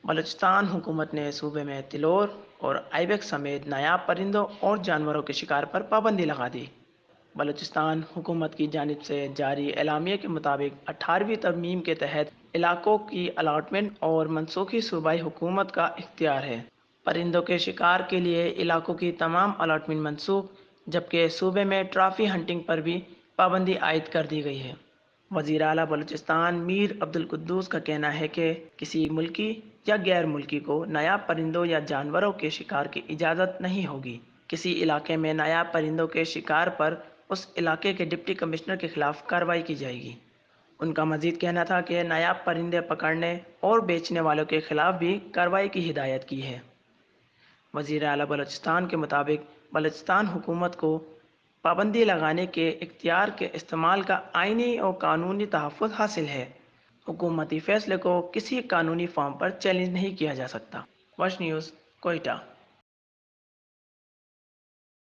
بلوچستان حکومت نے صوبے میں تلور اور آئیبیکس سمیت نایاب پرندوں اور جانوروں کے شکار پر پابندی لگا دی۔ بلوچستان حکومت کی جانب سے جاری اعلامیے کے مطابق 18ویں ترمیم کے تحت علاقوں کی الاٹمنٹ اور منسوخی صوبائی حکومت کا اختیار ہے۔ پرندوں کے شکار کے لیے علاقوں کی تمام الاٹمنٹ منسوخ، جبکہ صوبے میں ٹرافی ہنٹنگ پر بھی پابندی عائد کر دی گئی ہے۔ وزیر اعلیٰ بلوچستان میر عبدالقدوس کا کہنا ہے کہ کسی ملکی یا غیر ملکی کو نایاب پرندوں یا جانوروں کے شکار کی اجازت نہیں ہوگی۔ کسی علاقے میں نایاب پرندوں کے شکار پر اس علاقے کے ڈپٹی کمشنر کے خلاف کارروائی کی جائے گی۔ ان کا مزید کہنا تھا کہ نایاب پرندے پکڑنے اور بیچنے والوں کے خلاف بھی کارروائی کی ہدایت کی ہے۔ وزیر اعلیٰ بلوچستان کے مطابق بلوچستان حکومت کو پابندی لگانے کے اختیار کے استعمال کا آئینی اور قانونی تحفظ حاصل ہے۔ حکومتی فیصلے کو کسی قانونی فارم پر چیلنج نہیں کیا جا سکتا۔ Wash news, Quetta.